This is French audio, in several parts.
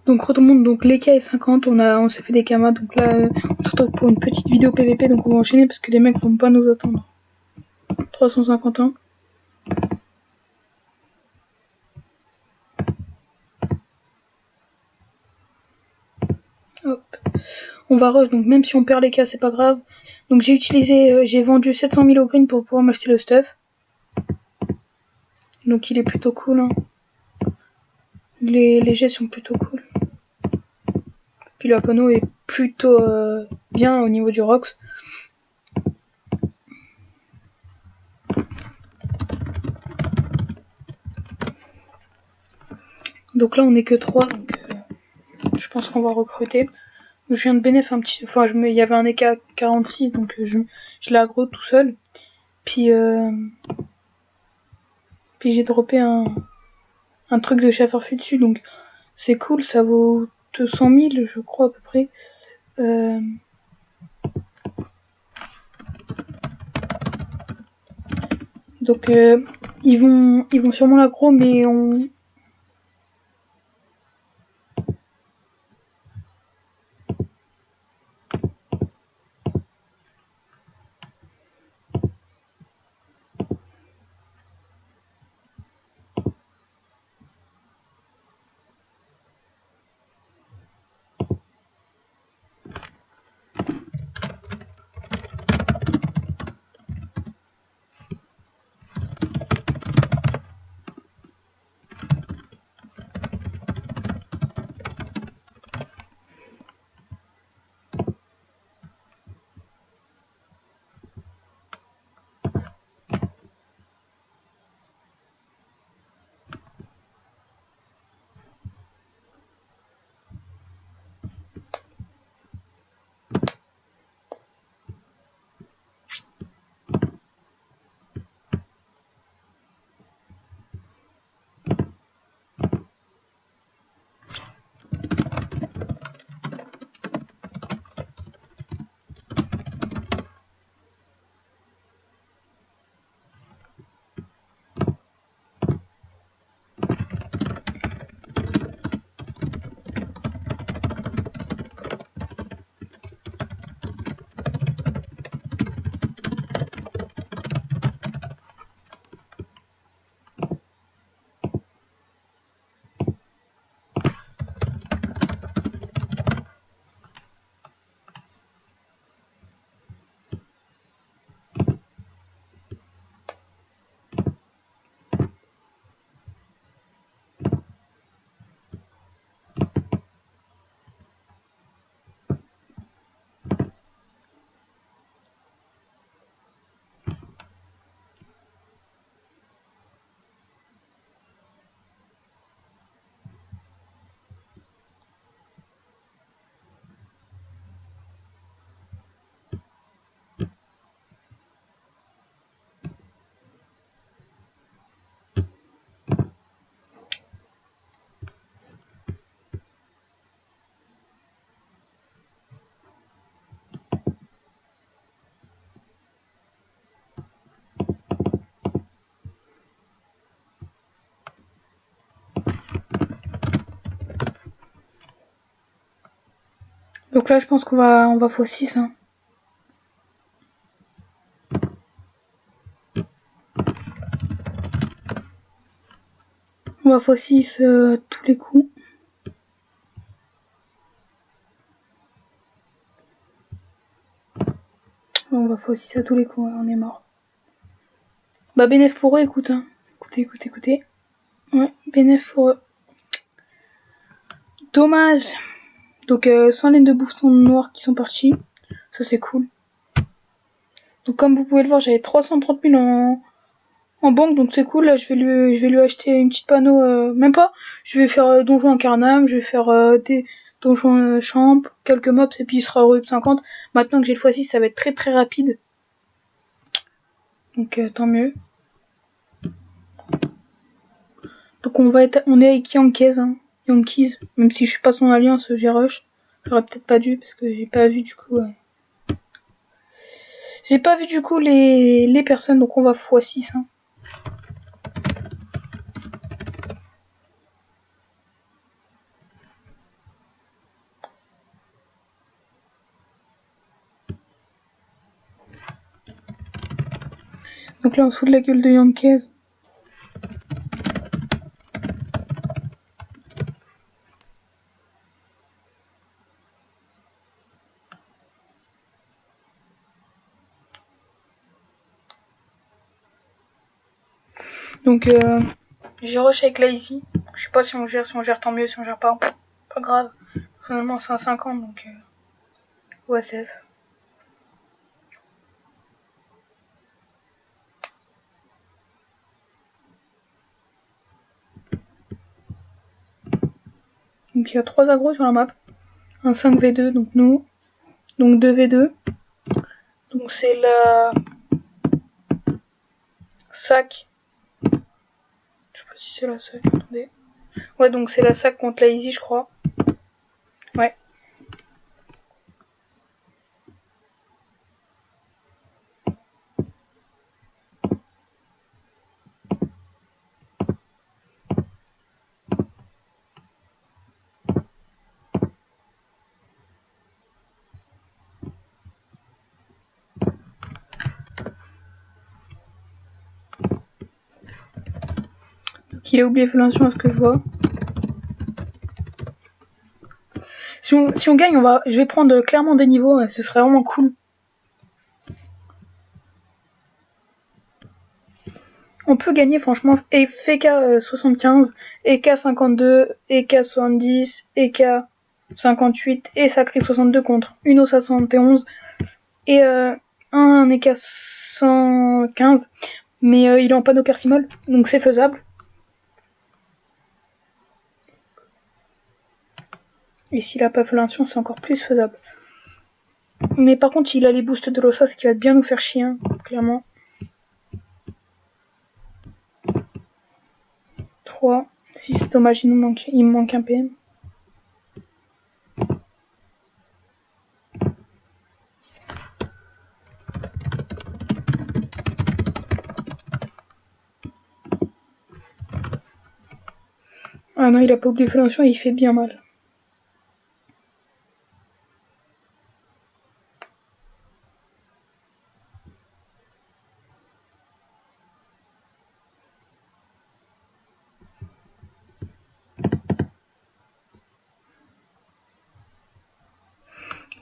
Donc remonte donc les cas est 50, on s'est fait des kamas, donc là on se retrouve pour une petite vidéo PVP, donc on va enchaîner parce que les mecs vont pas nous attendre. 351. Hop. On va rush, donc même si on perd les cas c'est pas grave. Donc j'ai vendu 700 000 au green pour pouvoir m'acheter le stuff. Donc il est plutôt cool, hein. Les jets sont plutôt cool. Puis le panneau est plutôt bien au niveau du Rox. Donc là on est que 3, donc je pense qu'on va recruter. Je viens de bénéf un petit... Enfin, il y avait un EK 46, donc je l'ai aggro tout seul. Puis j'ai droppé un truc de chafarfu dessus, donc c'est cool, ça vaut 200 000, je crois, à peu près. Donc ils vont sûrement l'aggro, mais on... Donc là je pense qu'on va x6, hein. On va x6 tous les coups. On va x6 à tous les coups, ouais, on est mort. Bah bénéf pour eux, écoute, hein. Écoutez. Ouais, bénéf pour eux. Dommage. Donc 100 laines de bouffon noirs qui sont partis. Ça c'est cool. Donc comme vous pouvez le voir, j'avais 330 000 en banque, donc c'est cool. Là je vais lui acheter une petite panneau, même pas. Je vais faire donjon incarnam, je vais faire des donjons champ, quelques mobs et puis il sera au 50. Maintenant que j'ai le x6, ça va être très très rapide. Donc tant mieux. Donc on est avec Yankees, hein. Yankees, même si je suis pas son alliance, j'ai rush. J'aurais peut-être pas dû parce que j'ai pas vu du coup. J'ai pas vu du coup les personnes, donc on va x6, hein. Donc là, on se fout de la gueule de Yankees. Donc, j'ai rush avec là ici. Je sais pas si on gère tant mieux, si on gère pas, pas grave. Personnellement, c'est un 50, donc OSF. Donc il y a 3 agros sur la map. Un 5v2, donc nous. Donc 2v2. Donc c'est la SAC. Je sais pas si c'est la SAC, attendez. Ouais, donc c'est la SAC contre la Easy, je crois. Ouais. Donc il a oublié Félation à ce que je vois. Si on gagne, je vais prendre clairement des niveaux, ce serait vraiment cool. On peut gagner franchement FK 75, EK 52, EK 70, EK 58 et Sacré 62 contre Uno 71 et un EK 115. Mais il est en panneau persimol, donc c'est faisable. Et s'il a pas fait l'action, c'est encore plus faisable. Mais par contre, il a les boosts de l'Ossa, ce qui va bien nous faire chier, hein, clairement. 3, 6, dommage, il me manque un PM. Ah non, il a pas oublié Félation et il fait bien mal.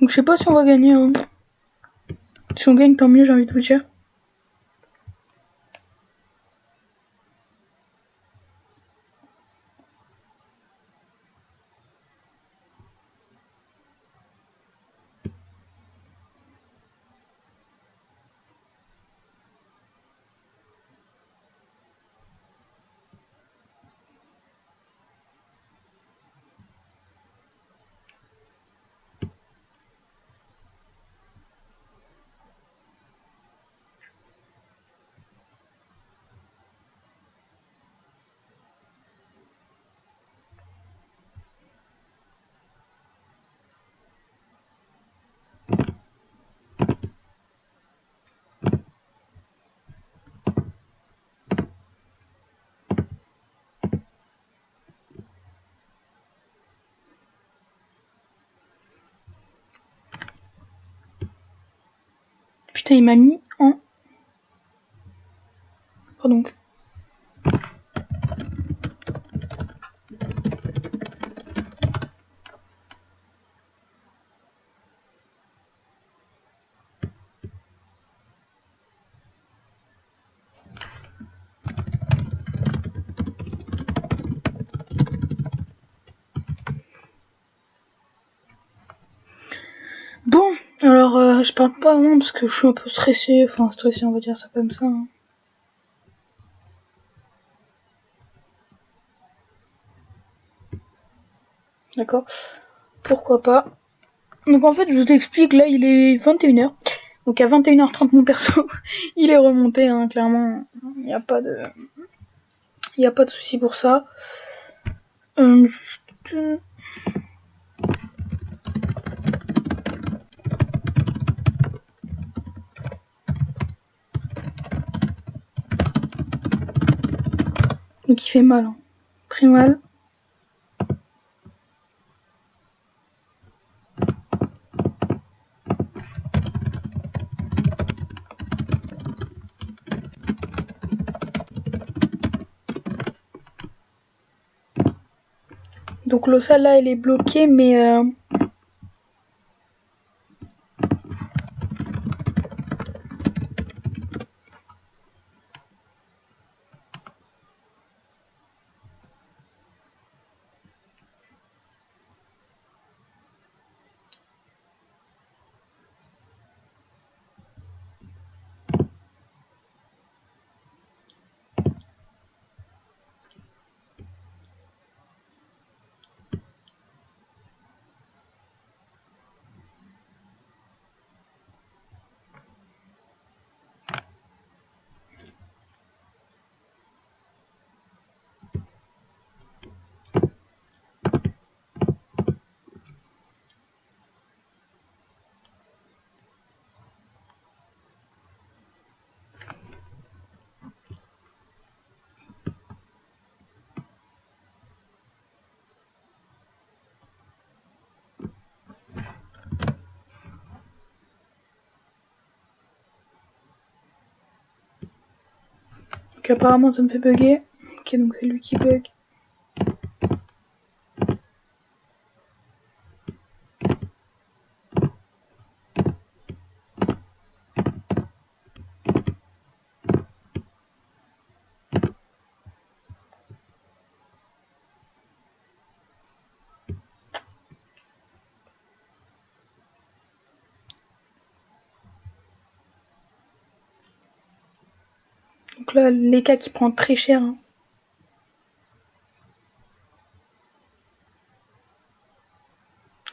Donc je sais pas si on va gagner, hein. Si on gagne, tant mieux, j'ai envie de vous dire. Putain, il m'a mis en... Pardon. Bon, alors je parle pas vraiment parce que je suis un peu stressée, enfin stressée on va dire ça comme ça. Hein. D'accord. Pourquoi pas. Donc en fait je vous explique, là il est 21h. Donc à 21h30 mon perso, il est remonté, hein, clairement. Il n'y a pas de... Il n'y a pas de souci pour ça. Juste... Donc il fait mal. Hein. Très mal. Donc l'eau sale là elle est bloquée mais donc apparemment ça me fait bugger. Ok donc c'est lui qui bug. Donc là l'EK qui prend très cher. Hein.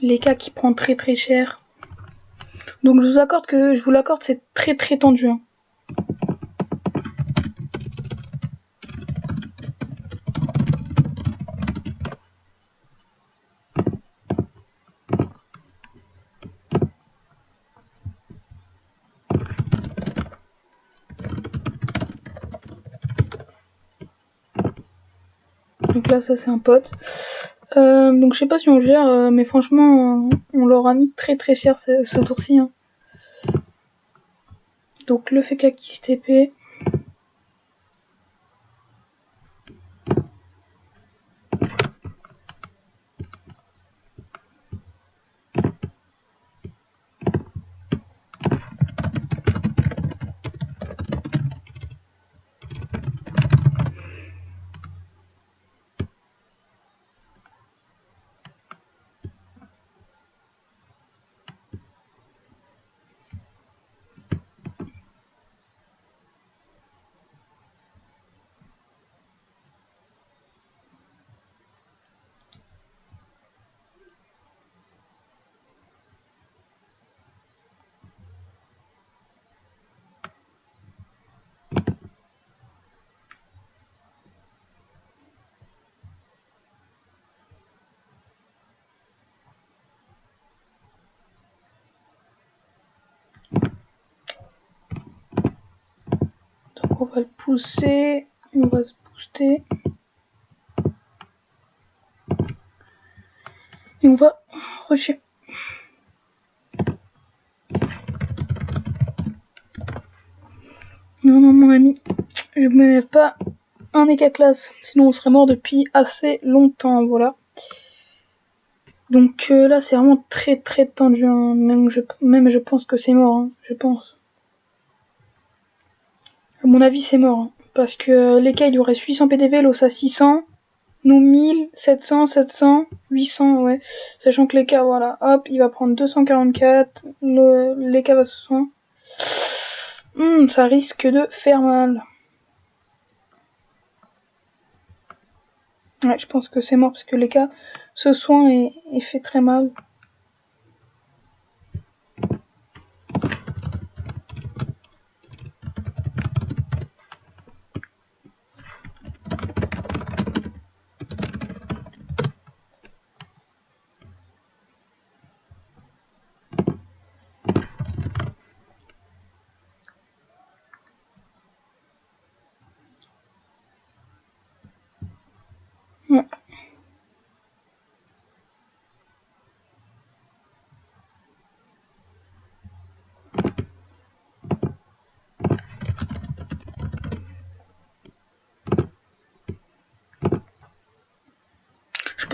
L'EK qui prend très très cher. Donc je vous l'accorde c'est très très tendu. Hein. Donc là ça c'est un pote. Donc je sais pas si on gère, mais franchement on leur a mis très très cher ce tour-ci. Hein. Donc le FK qui se TP. Donc on va le pousser, on va se booster. Et on va rusher. Non, non, mon ami, je me mets pas un EK classe, sinon on serait mort depuis assez longtemps, voilà. Donc là, c'est vraiment très très tendu, hein. Même je pense que c'est mort, hein. Je pense. À mon avis, c'est mort, hein. Parce que l'EK il lui reste 800 PDV, l'os à 600, nous 1000, 700, 700, 800, ouais. Sachant que l'EK, voilà, hop, il va prendre 244, l'EK va se soin. Ça risque de faire mal. Ouais, je pense que c'est mort parce que l'EK, ce soin est fait très mal. Ouais.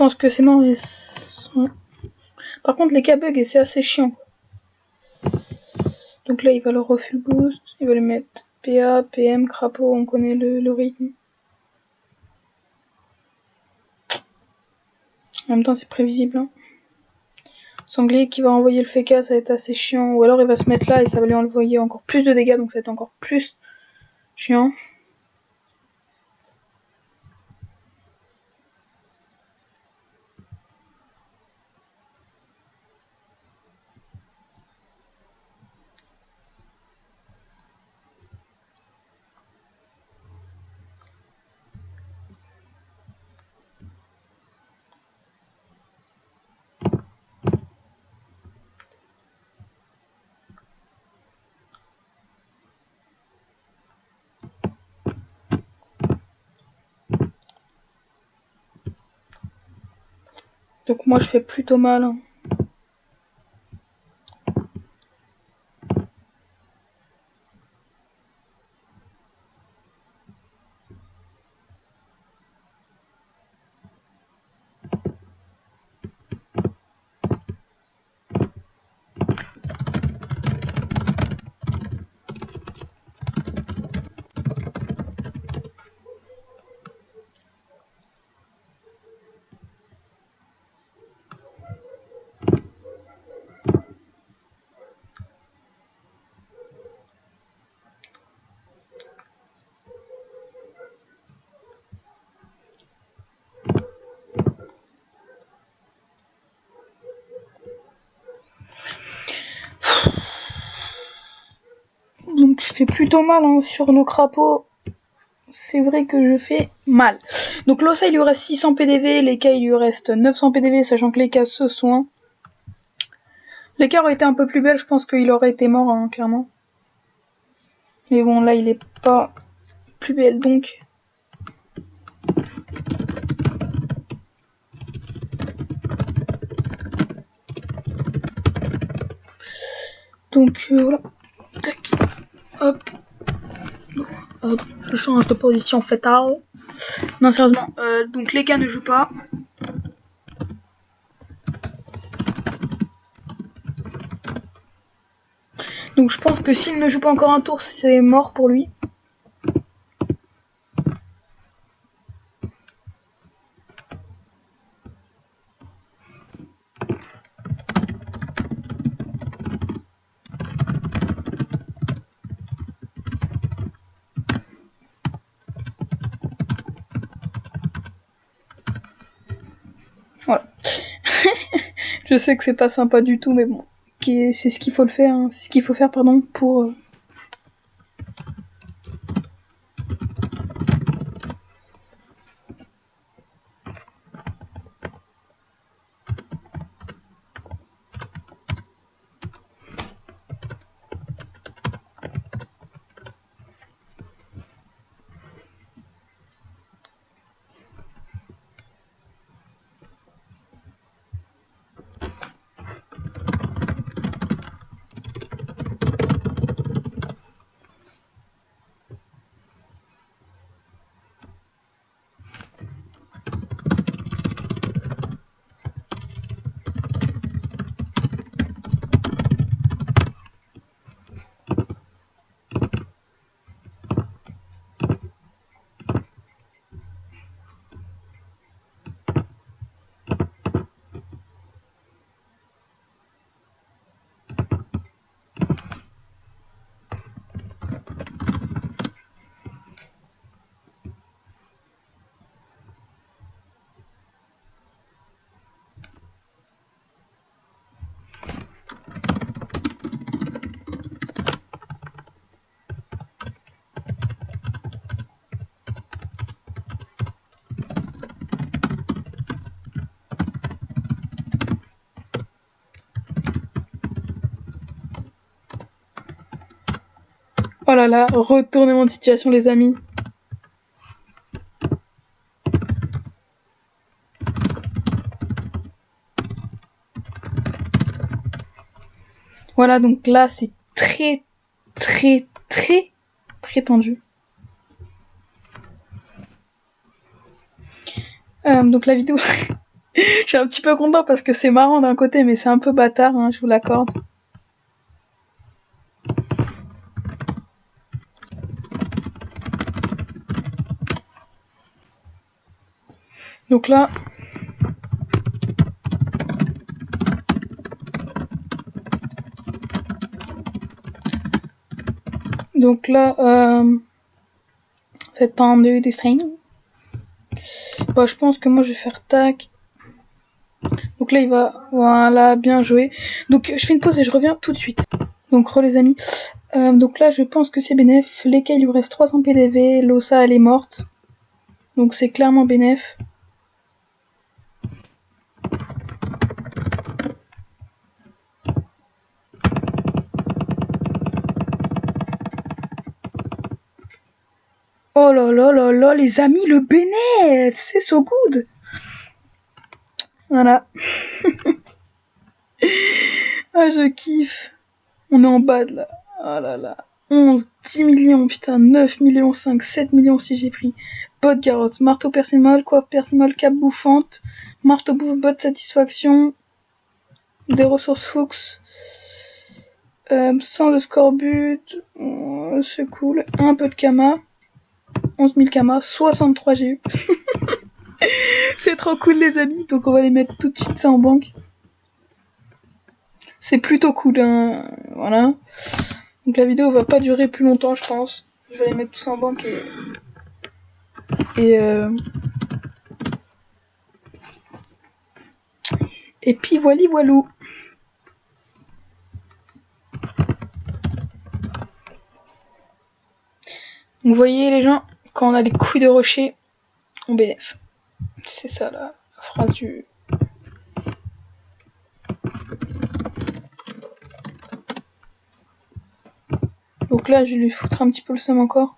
pense que c'est mort. Ouais. Par contre, les K-bugs, c'est assez chiant. Donc là, il va le refuel boost. Il va le mettre PA, PM, crapaud. On connaît le rythme. En même temps, c'est prévisible. Hein. Sanglier qui va envoyer le FK, ça va être assez chiant. Ou alors il va se mettre là et ça va lui envoyer encore plus de dégâts. Donc ça va être encore plus chiant. Donc moi je fais plutôt mal. Hein. Donc je fais plutôt mal hein, sur le crapaud. C'est vrai que je fais mal. Donc l'Ossa il lui reste 600 PDV, les K il lui reste 900 PDV, sachant que les K se soignent. Les K auraient été un peu plus belles, je pense qu'il aurait été mort, hein, clairement. Mais bon, là il est pas plus belle donc. Donc voilà. Tac. Hop. Hop. Je change de position fétale. Non, sérieusement. Donc les K ne jouent pas. Donc je pense que s'il ne joue pas encore un tour, c'est mort pour lui. Voilà. Je sais que c'est pas sympa du tout, mais bon. C'est ce qu'il faut le faire, hein. C'est ce qu'il faut faire, pardon, pour... Oh là là, retournement de situation les amis. Voilà, donc là c'est très tendu. Donc la vidéo Je suis un petit peu content parce que c'est marrant d'un côté, mais c'est un peu bâtard, hein, je vous l'accorde. Donc là, c'est temps de dessin. Bah, je pense que moi je vais faire tac. Donc là il va, voilà, bien joué. Donc je fais une pause et je reviens tout de suite. Donc les amis. Donc là je pense que c'est bénéf. Lesquels il lui reste 300 PDV, l'Ossa elle est morte. Donc c'est clairement bénéf. Oh là là là là les amis, le bénéf, c'est so good. Voilà. Ah je kiffe. On est en bas de là. Oh là là. 11, 10 millions, putain, 9 millions 5, 7 millions si j'ai pris. Bot Garrotte, marteau persimol, coiffe persimol, cape bouffante, marteau bouffe, bot satisfaction, des ressources Fuchs, 100 de scorbut, c'est cool, un peu de Kama, 11 000 Kama, 63 j'ai eu. C'est trop cool les amis, donc on va les mettre tout de suite ça en banque. C'est plutôt cool, hein, voilà. Donc la vidéo va pas durer plus longtemps je pense. Je vais les mettre tous en banque et puis voilou. Donc vous voyez les gens, quand on a des couilles de rocher, on bénéf. C'est ça la phrase du... Donc là je vais lui foutre un petit peu le seum encore.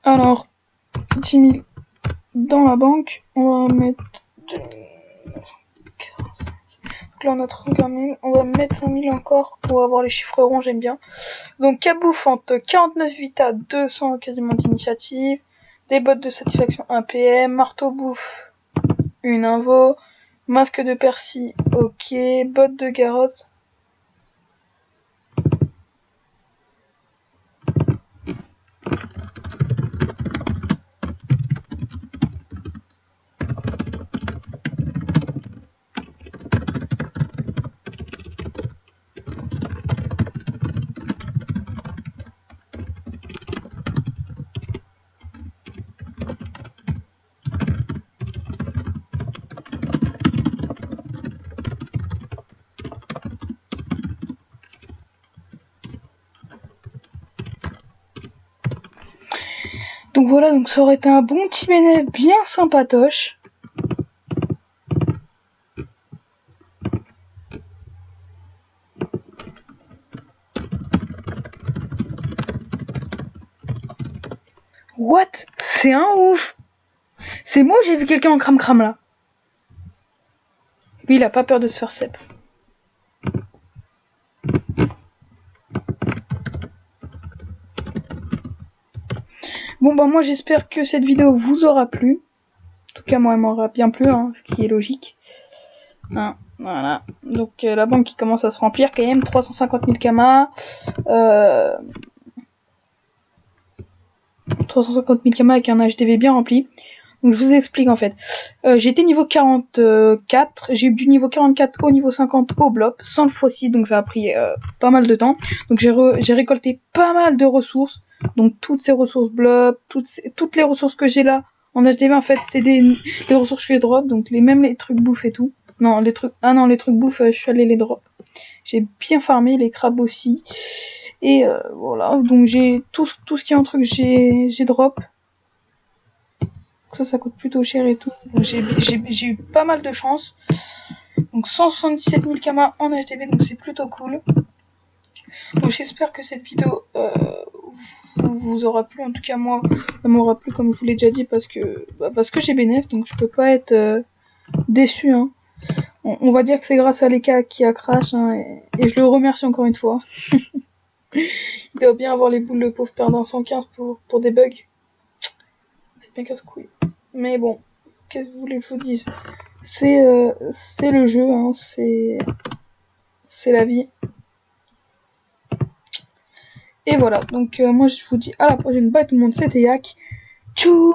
Alors, 10 000 dans la banque, on va mettre 45. Donc là on a 34 000, on va mettre 5 000 encore pour avoir les chiffres ronds, j'aime bien. Donc cap bouffante, 49 vita, 200 quasiment d'initiative, des bottes de satisfaction 1 PM, marteau bouffe, une invo, masque de persil, ok, bottes de garotte. Donc voilà, donc ça aurait été un bon petit bénéf bien sympatoche. What? C'est un ouf. C'est moi j'ai vu quelqu'un en crame là. Lui il a pas peur de se faire cep. Bon bah moi j'espère que cette vidéo vous aura plu. En tout cas moi elle m'aura bien plu, hein, ce qui est logique. Hein, voilà. Donc la banque qui commence à se remplir quand même, 350 000 Kama. 350 000 Kama avec un HDV bien rempli. Donc je vous explique en fait. J'étais niveau 44, j'ai eu du niveau 44 au niveau 50 au blob, sans le x6, donc ça a pris pas mal de temps. Donc j'ai récolté pas mal de ressources. Donc toutes ces ressources blob, toutes les ressources que j'ai là en HDV en fait c'est des ressources que je drop, donc même les trucs bouffe et tout. Non les trucs bouffe je suis allé les drop. J'ai bien farmé, les crabes aussi. Et voilà, donc j'ai tout ce qui est en truc j'ai drop. Ça coûte plutôt cher et tout. Donc j'ai eu pas mal de chance. Donc 177 000 Kama en HDB, donc c'est plutôt cool. Donc j'espère que cette vidéo vous aura plu. En tout cas moi, ça m'aura plu comme je vous l'ai déjà dit parce que j'ai bénéf, donc je peux pas être déçu. Hein. On va dire que c'est grâce à Leka qui a crash, hein, et je le remercie encore une fois. Il doit bien avoir les boules, le pauvre perdant 115 pour des bugs. c'est bien casse-couille. Mais bon, qu'est-ce que vous voulez que je vous dise? C'est le jeu, hein, c'est la vie. Et voilà, donc moi je vous dis à la prochaine. Bye tout le monde, c'était Yak. Tchou.